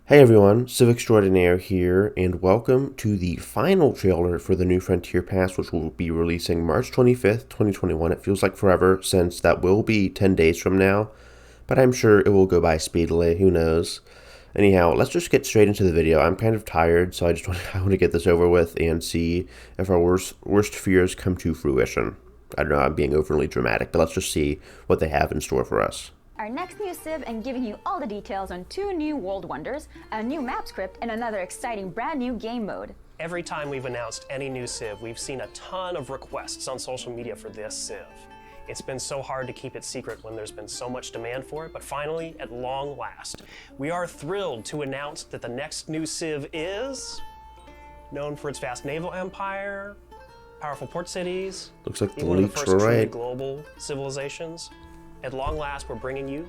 Hey everyone, Civ Extraordinaire here, and welcome to the final trailer for the new Frontier Pass, which will be releasing March 25th, 2021. It feels like forever, since that will be 10 days from now, but I'm sure it will go by speedily, who knows. Anyhow, let's just get straight into the video. I'm kind of tired, so I want to get this over with and see if our worst fears come to fruition. I don't know, I'm being overly dramatic, but let's just see what they have in store for us. Our next new Civ and giving you all the details on 2 new world wonders, a new map script, and another exciting brand new game mode. Every time we've announced any new Civ, we've seen a ton of requests on social media for this Civ. It's been so hard to keep it secret when there's been so much demand for it, but finally, at long last, we are thrilled to announce that the next new Civ is known for its vast naval empire, powerful port cities, Looks like the even one of the leaks first were truly right. global civilizations. At long last, we're bringing you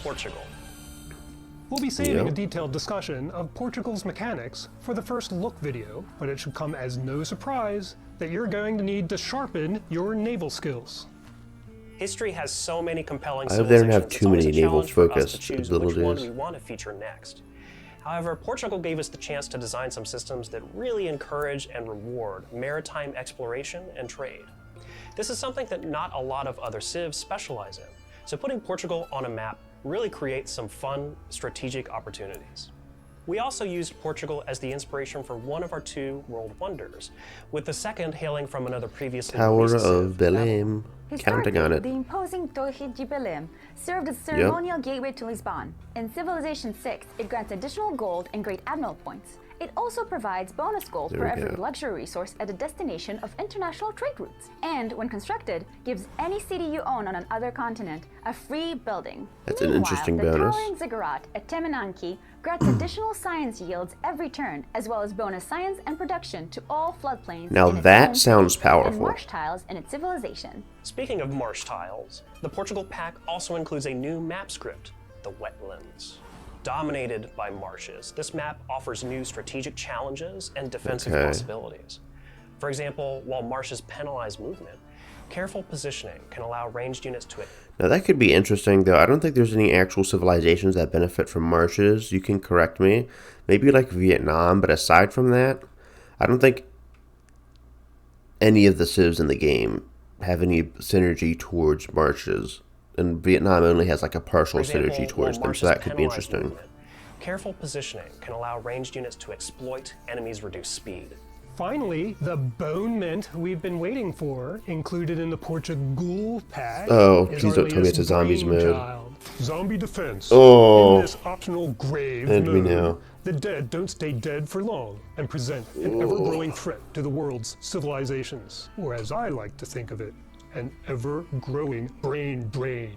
Portugal. We'll be saving a detailed discussion of Portugal's mechanics for the first look video, but it should come as no surprise that you're going to need to sharpen your naval skills. History has so many compelling I hope they don't civilizations. have It's too always many a challenge for us to naval-focused choose little which one dudes. we want to feature next. However, Portugal gave us the chance to design some systems that really encourage and reward maritime exploration and trade. This is something that not a lot of other civs specialize in, so putting Portugal on a map really creates some fun strategic opportunities. We also used Portugal as the inspiration for one of our 2 world wonders, with the second hailing from another previously Tower released Civ, of Belém. Counting on it. The imposing Torre de Belém served as a ceremonial gateway to Lisbon. In Civilization 6, it grants additional gold and Great Admiral points. It also provides bonus gold for every luxury resource at a destination of international trade routes. And, when constructed, gives any city you own on another continent a free building. That's an interesting the bonus. towering ziggurat at Temenanki grants additional science yields every turn, as well as bonus science and production to all floodplains. Now in its that own sounds city, and powerful. marsh tiles in its civilization. Speaking of marsh tiles, the Portugal pack also includes a new map script, the Wetlands. Dominated by marshes, this map offers new strategic challenges and defensive possibilities. For example, while marshes penalize movement, careful positioning can allow ranged units to it. Now that could be interesting, though. I don't think there's any actual civilizations that benefit from marshes. You can correct me. Maybe like Vietnam, but aside from that, I don't think any of the civs in the game have any synergy towards marshes. And Vietnam only has like a partial synergy towards them, so that could be interesting. Careful positioning can allow ranged units to exploit enemies' reduced speed. Finally, the bone mint we've been waiting for, included in the Portugal pack. Oh, is please our don't tell me it's a latest zombies mode. brainchild, Zombie defense. Oh. In this optional grave And we mode, know. the dead don't stay dead for long and present an ever-growing threat to the world's civilizations, or as I like to think of it, an ever-growing brain drain.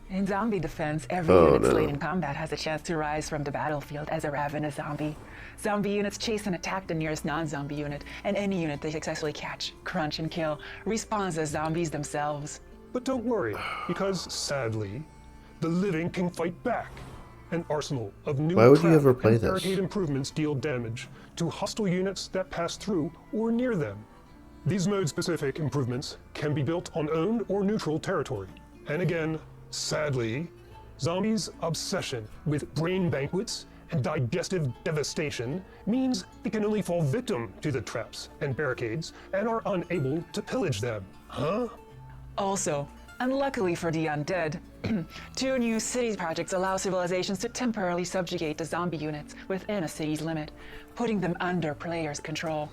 In zombie defense, every unit slain in combat has a chance to rise from the battlefield as a ravenous zombie. Zombie units chase and attack the nearest non-zombie unit, and any unit they successfully catch, crunch, and kill respawns as zombies themselves. But don't worry, because sadly, the living can fight back. An arsenal of new Why would you craft ever play and this? barricade improvements deal damage to hostile units that pass through or near them. These mode-specific improvements can be built on owned or neutral territory. And again, sadly, zombies' obsession with brain banquets and digestive devastation means they can only fall victim to the traps and barricades and are unable to pillage them. Huh? Also, unluckily for the undead, 2 new city projects allow civilizations to temporarily subjugate the zombie units within a city's limit, putting them under players' control.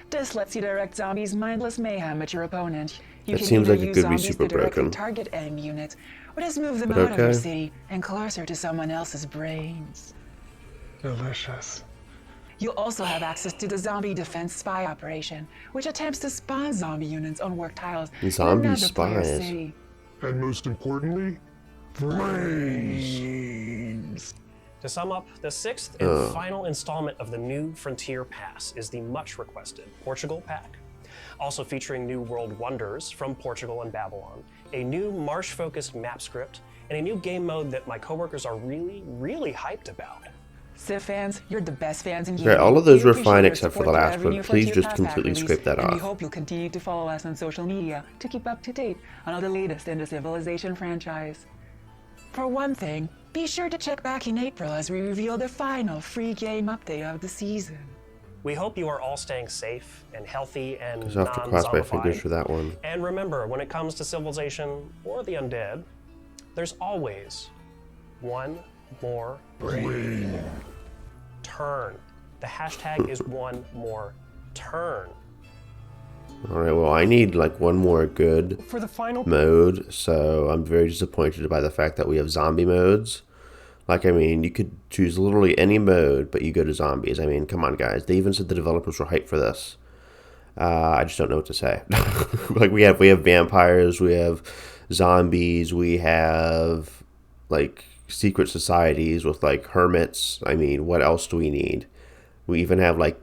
This lets you direct zombies' mindless mayhem at your opponent. You That can seems either like it use could be zombies super to directly broken. target enemy units, or just move them But out of your okay. city and closer to someone else's brains. Delicious. You'll also have access to the Zombie Defense Spy Operation, which attempts to spawn zombie units on work tiles Zombie in another player's spies. city. And most importantly, brains. To sum up, the 6th and final installment of the new Frontier Pass is the much requested Portugal pack, also featuring new world wonders from Portugal and Babylon, a new marsh-focused map script, and a new game mode that my coworkers are really hyped about. Civ fans, you're the best fans in gaming. Right, all of those We were appreciate fine your except for the support through last every one. new Please Frontier just Pass completely pack scrape that release, and we off. hope you'll continue to follow us on social media to keep up to date on all the latest in the Civilization franchise. For one thing, Be sure to check back in April as we reveal the final free game update of the season. We hope you are all staying safe and healthy and Just have to cross my fingers for non-zombified. that one. And remember, when it comes to civilization or the undead, there's always one more turn. The hashtag is one more turn. Alright, well, I need like one more good For the final mode, so I'm very disappointed by the fact that we have zombie modes. Like, I mean, you could choose literally any mode, but you go to zombies. I mean, come on, guys. They even said the developers were hyped for this. I just don't know what to say. Like, we have vampires, we have zombies, we have, like, secret societies with, like, hermits. I mean, what else do we need? We even have, like,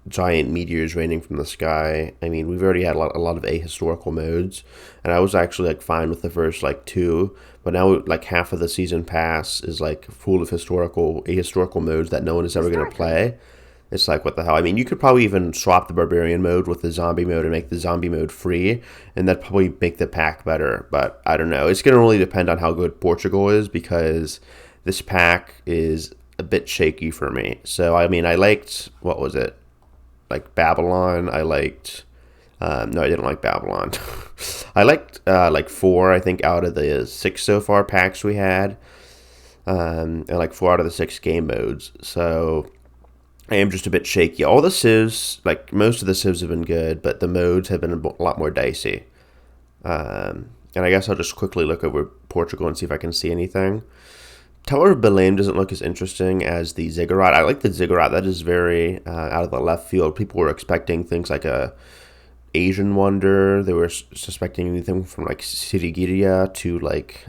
giant meteors raining from the sky. I mean, we've already had a lot of ahistorical modes, and I was actually like fine with the first like 2, but now like half of the season pass is like full of ahistorical modes that no one is ever going to play. It's like, what the hell? I mean, you could probably even swap the barbarian mode with the zombie mode and make the zombie mode free, and that'd probably make the pack better, but I don't know. It's going to really depend on how good Portugal is, because this pack is a bit shaky for me. So I mean, I liked, what was it, like Babylon. I liked no, I didn't like Babylon. I liked like 4, I think, out of the 6 so far packs we had, and like 4 out of the 6 game modes. So I am just a bit shaky. All the civs, like most of the civs have been good, but the modes have been a lot more dicey. And I guess I'll just quickly look over Portugal and see if I can see anything. Tower of Belém doesn't look as interesting as the ziggurat. I like the ziggurat. That is very out of the left field. People were expecting things like a Asian wonder. They were suspecting anything from like Sirigiria to like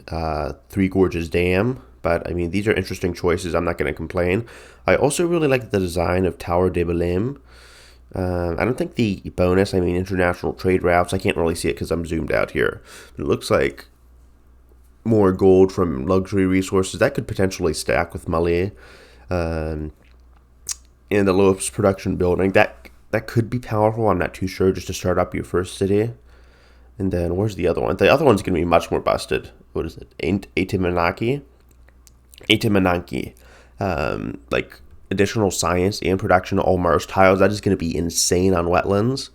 Three Gorges Dam. But I mean, these are interesting choices. I'm not going to complain. I also really like the design of Tower de Belém. I don't think the bonus, I mean, international trade routes, I can't really see it because I'm zoomed out here. But it looks like more gold from luxury resources that could potentially stack with Mali, and the lowest production building that could be powerful. I'm not too sure, just to start up your first city. And then where's the other one? The other one's gonna be much more busted. What is it? Atimanaki, like additional science and production, all marsh tiles. That is gonna be insane on wetlands.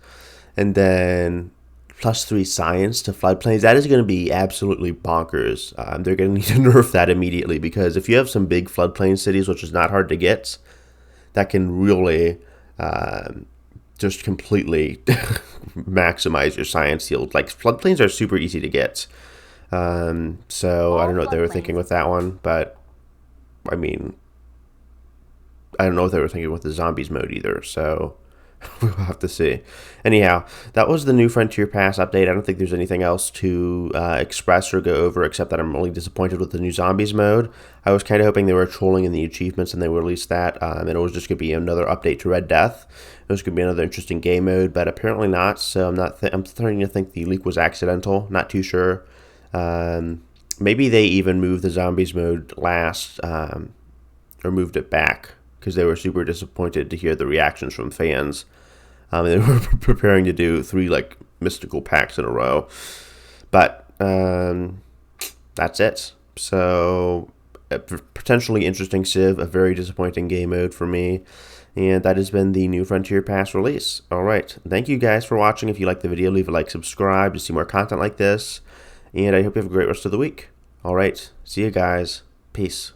And then +3 science to floodplains. That is going to be absolutely bonkers. They're going to need to nerf that immediately, because if you have some big floodplain cities, which is not hard to get, that can really just completely maximize your science yield. Like, floodplains are super easy to get. So I don't know what they were thinking with that one, but I mean, I don't know what they were thinking with the zombies mode either, so we'll have to see. Anyhow, that was the New Frontier Pass update. I don't think there's anything else to express or go over, except that I'm really disappointed with the new zombies mode. I was kind of hoping they were trolling in the achievements and they released that, and it was just going to be another update to Red Death. It was going to be another interesting game mode, but apparently not. So I'm starting to think the leak was accidental. Not too sure. Maybe they even moved the zombies mode last, or moved it back, because they were super disappointed to hear the reactions from fans. They were preparing to do 3 like mystical packs in a row, but that's it. So a potentially interesting Civ, a very disappointing game mode for me, and that has been the New Frontier Pass release. All right, thank you guys for watching. If you liked the video, leave a like, subscribe to see more content like this, and I hope you have a great rest of the week. All right, see you guys. Peace.